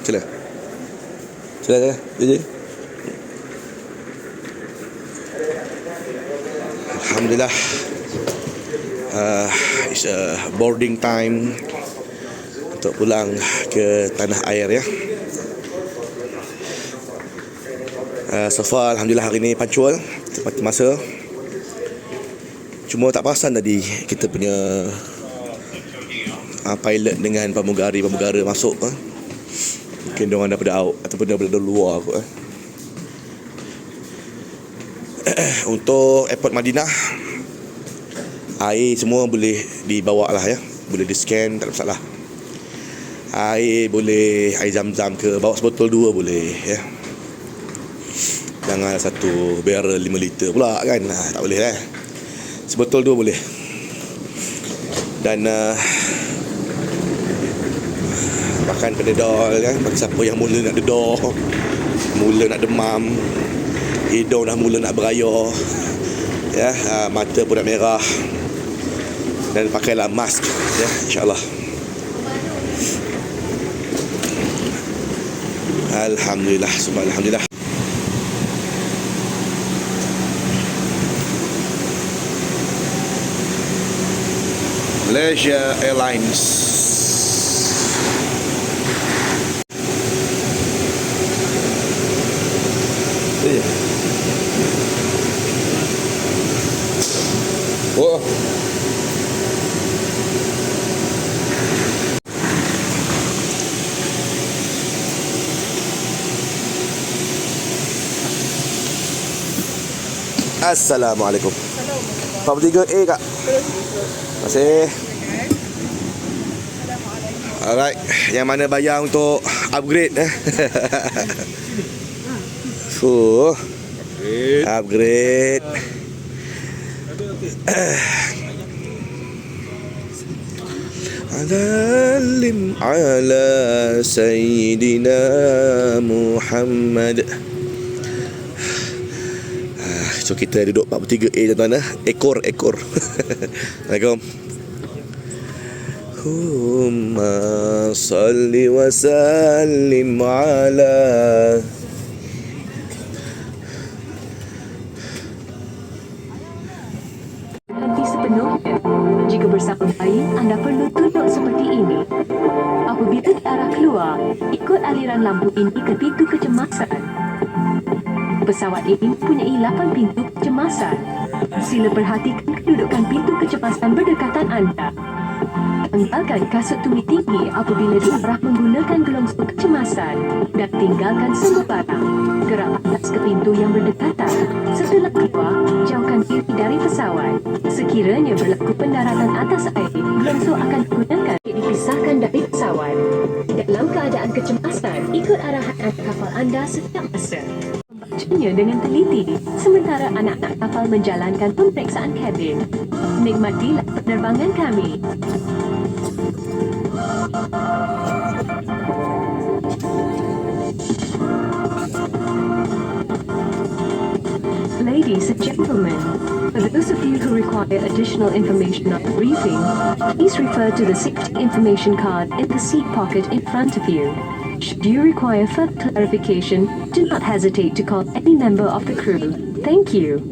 Sila. Jadi. Alhamdulillah. It's a boarding time untuk pulang ke tanah air ya. So far Alhamdulillah hari ni punctual, tepat masa. Cuma tak perasan tadi kita punya pilot dengan pramugara masuk. Mungkin diorang daripada out ataupun daripada luar kot. Untuk airport Madinah, air semua boleh dibawa lah ya. Boleh di scan, tak ada masalah. Air boleh, air zam-zam ke, bawa sebotol 2 boleh ya. Jangan satu barrel 5 liter pula kan. Tak boleh lah. Sebotol 2 boleh. Dan makan Panadol kan, bagi siapa yang mula nak dedor, mula nak demam, hidung dah mula nak berayar ya, mata pun dah merah, dan pakailah mask ya, insyaAllah. Alhamdulillah, subhanallah. Malaysia Airlines. Oh. Assalamualaikum. 43A kak. Terima kasih. Alright, yang mana bayar untuk upgrade upgrade. Alim ala Sayyidina Muhammad. So kita duduk 43A tuan-tuan. Ekor. Assalamualaikum. Humma salli wa sallim ala. Henti sepenuhnya. Jika bersama bayi, anda perlu duduk seperti ini. Apabila ke arah keluar, ikut aliran lampu ini ke pintu kecemasan. Pesawat ini mempunyai 8 pintu kecemasan. Sila perhatikan kedudukan pintu kecemasan berdekatan anda. Tanggalkan kasut tumit tinggi apabila diarah menggunakan gelongsong kecemasan dan tinggalkan semua barang. Gerak atas ke pintu yang berdekatan. Setelah keluar, jauhkan diri dari pesawat. Sekiranya berlaku pendaratan atas air, gelongsong akan digunakan untuk dipisahkan dari pesawat. Dalam keadaan kecemasan, ikut arahan anak kapal anda setiap masa. Membacanya dengan teliti sementara anak-anak kapal menjalankan pemeriksaan kabin. Nikmatilah penerbangan kami. Ladies and gentlemen, for those of you who require additional information on the briefing, please refer to the safety information card in the seat pocket in front of you. Should you require further clarification, do not hesitate to call any member of the crew. Thank you.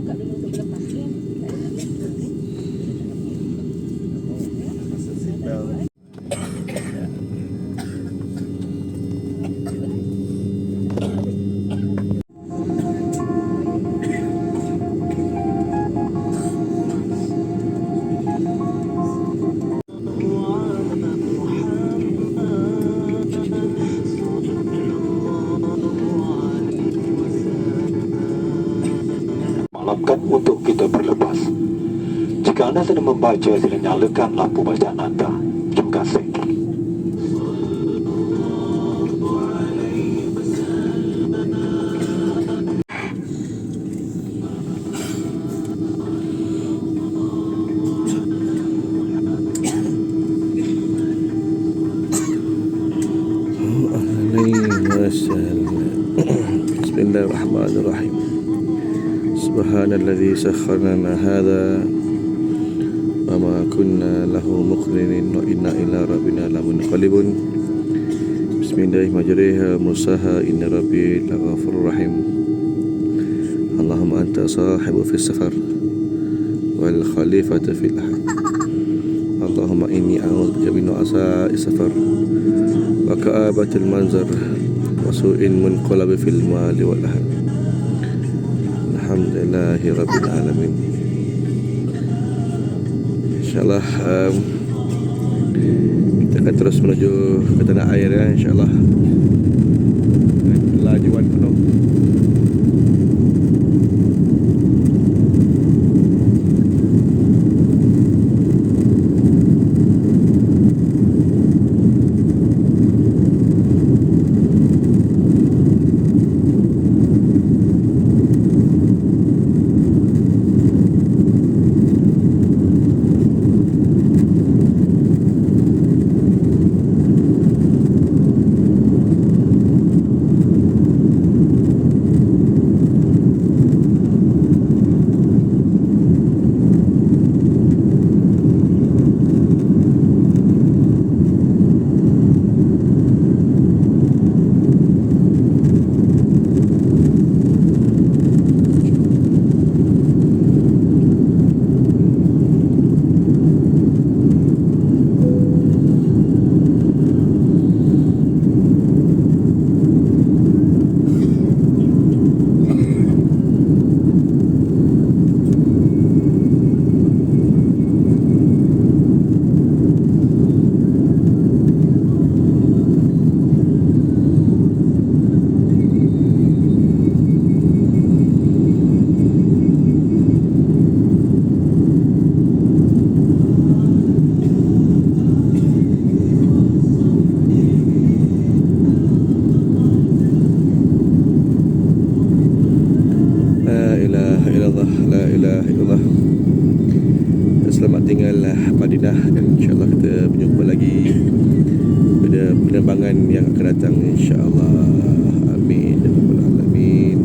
Untuk kita berlepas. Jika anda sedang membaca, sila nyalakan lampu bacaan anda. Terima kasih. Bismillahirrahmanirrahim. Subhanalladzi sakharna ma hadha wa ma kunna lahu muqrinin wa inna ila rabbina lamunqalibun. Bismillahirrahmanirrahim. Mursaha inna rabbi laghafurur rahim. Allahumma anta sahibu fis safar wal khalifatu fil ahad. Allahumma inni a'udzubika min nu'asa'i safar wa ka'abatil manzar wa su'in munqalabi fil mali wal ahad. Alhamdulillahi rabbil alamin. InsyaAllah kita akan terus menuju ke tanah air ya, insyaAllah. Lajuan penuh. La ilaha illallah. Selamat tinggal Madinah, dan insyaAllah kita berjumpa lagi pada penerbangan yang akan datang, insyaAllah. Amin ya rabbal alamin.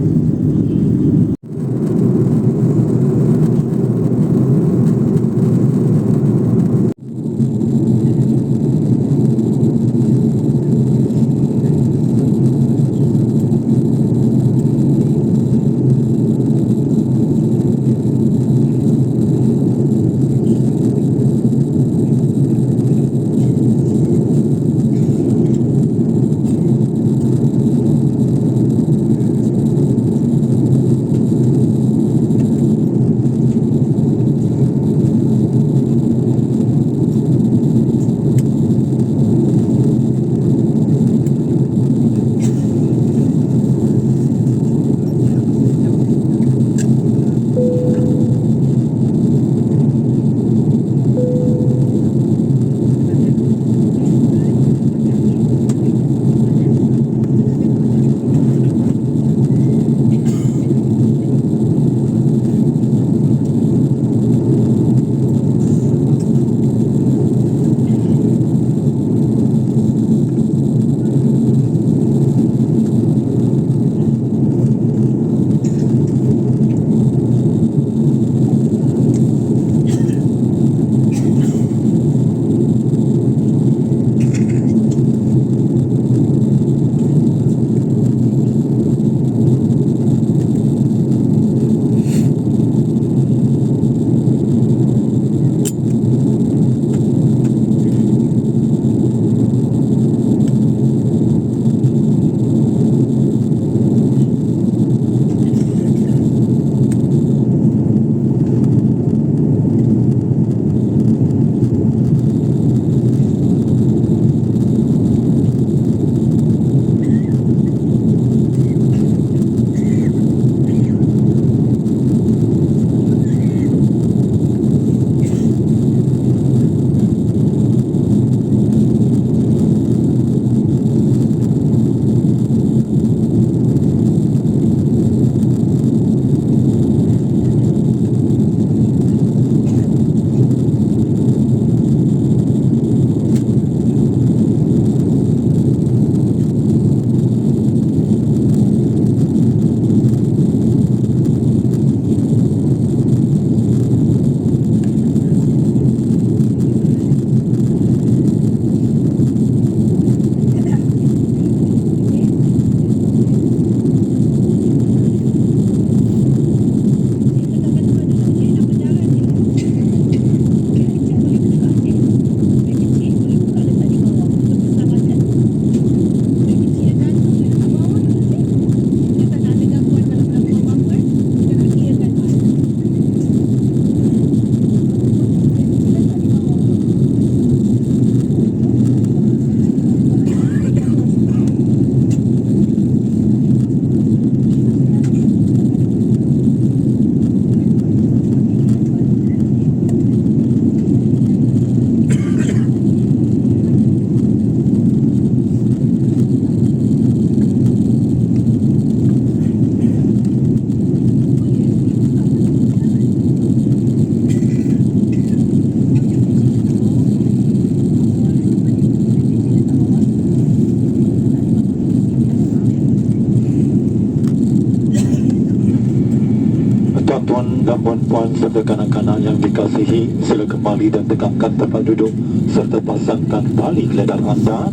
Tuan-tuan dan puan-puan serta kanak-kanak yang dikasihi, sila kembali dan tegakkan tempat duduk serta pasangkan tali geledah anda.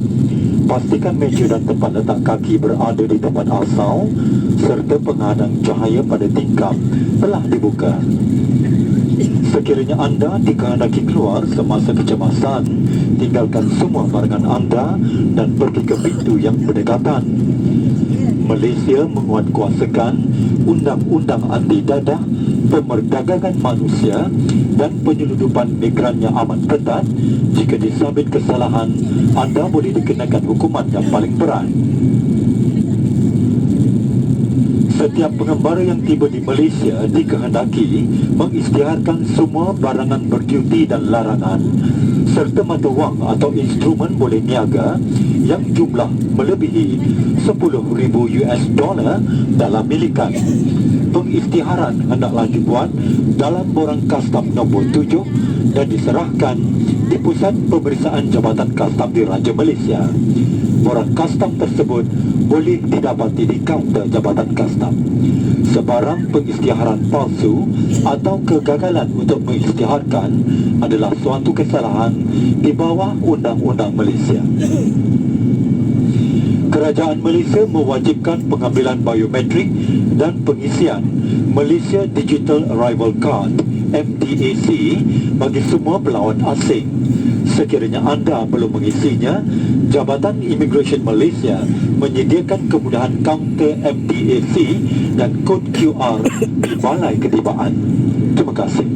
Pastikan meja dan tempat letak kaki berada di tempat asal serta penghadang cahaya pada tingkap telah dibuka. Sekiranya anda dikehendaki keluar semasa kecemasan, tinggalkan semua barangan anda dan pergi ke pintu yang berdekatan. Malaysia menguatkuasakan undang-undang anti dadah, pemerdagangan manusia dan penyeludupan migrannya amat ketat. Jika disabit kesalahan, anda boleh dikenakan hukuman yang paling berat. Setiap pengembara yang tiba di Malaysia dikehendaki mengisytiharkan semua barangan bercuti dan larangan serta mata wang atau instrumen boleh niaga yang jumlah melebihi $10,000 dalam milikan. Pengisytiharan hendaklah dibuat dalam borang kastam nombor 7 dan diserahkan di Pusat Pemeriksaan Jabatan Kastam di Raja Malaysia. Borang kastam tersebut boleh didapati di kaunter Jabatan Kastam. Sebarang pengisytiharan palsu atau kegagalan untuk mengisytiharkan adalah suatu kesalahan di bawah Undang-Undang Malaysia. Kerajaan Malaysia mewajibkan pengambilan biometrik dan pengisian Malaysia Digital Arrival Card (MDAC) bagi semua pelawat asing. Sekiranya anda belum mengisinya, Jabatan Immigration Malaysia menyediakan kemudahan kaunter MDAC dan kod QR di balai ketibaan. Terima kasih.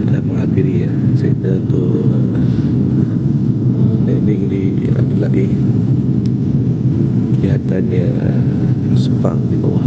Dah mengakhiri cerita tu landing di Abdul Latif. Kelihatannya Sepang di bawah.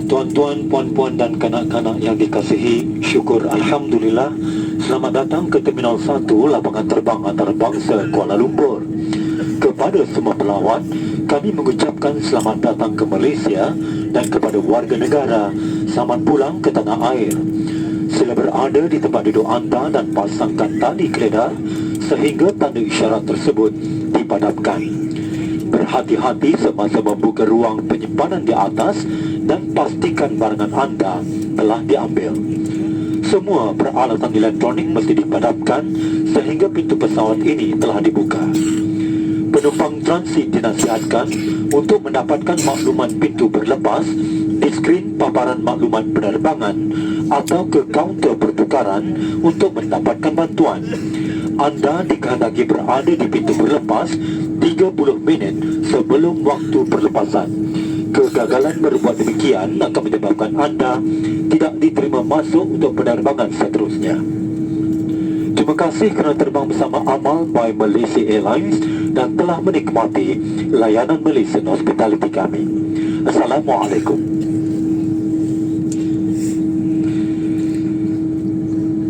Tuan-tuan, puan-puan dan kanak-kanak yang dikasihi, syukur Alhamdulillah, selamat datang ke Terminal 1 Lapangan Terbang Antarabangsa Kuala Lumpur. Kepada semua pelawat, kami mengucapkan selamat datang ke Malaysia, dan kepada warga negara, selamat pulang ke tanah air. Sila berada di tempat duduk anda dan pasangkan tali keledar sehingga tanda isyarat tersebut dipadamkan. Berhati-hati semasa membuka ruang penyimpanan di atas dan pastikan barangan anda telah diambil. Semua peralatan elektronik mesti dipadamkan sehingga pintu pesawat ini telah dibuka. Penumpang transit dinasihatkan untuk mendapatkan maklumat pintu berlepas di skrin paparan maklumat penerbangan atau ke kaunter pertukaran untuk mendapatkan bantuan. Anda dikehendaki berada di pintu berlepas 30 minit sebelum waktu perlepasan. Kegagalan berbuat demikian akan menyebabkan anda tidak diterima masuk untuk penerbangan seterusnya. Terima kasih kerana terbang bersama Amal by Malaysia Airlines dan telah menikmati layanan Malaysian Hospitality kami. Assalamualaikum.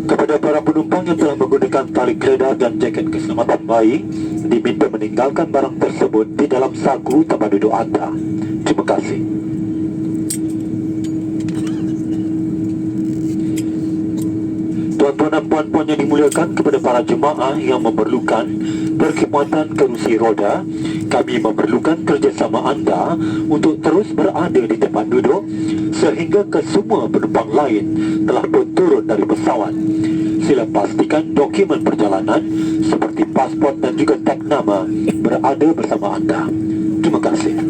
Kepada para penumpang yang telah menggunakan tali keledar dan jaket keselamatan bayi, diminta meninggalkan barang tersebut di dalam saku tempat duduk anda. Terima kasih. Tuan-tuan dan puan-puan yang dimuliakan, kepada para jemaah yang memerlukan perkhidmatan kerusi roda, kami memerlukan kerjasama anda untuk terus berada di tempat duduk sehingga kesemua penumpang lain telah pun turun dari pesawat. Sila pastikan dokumen perjalanan seperti pasport dan juga tag nama berada bersama anda. Terima kasih.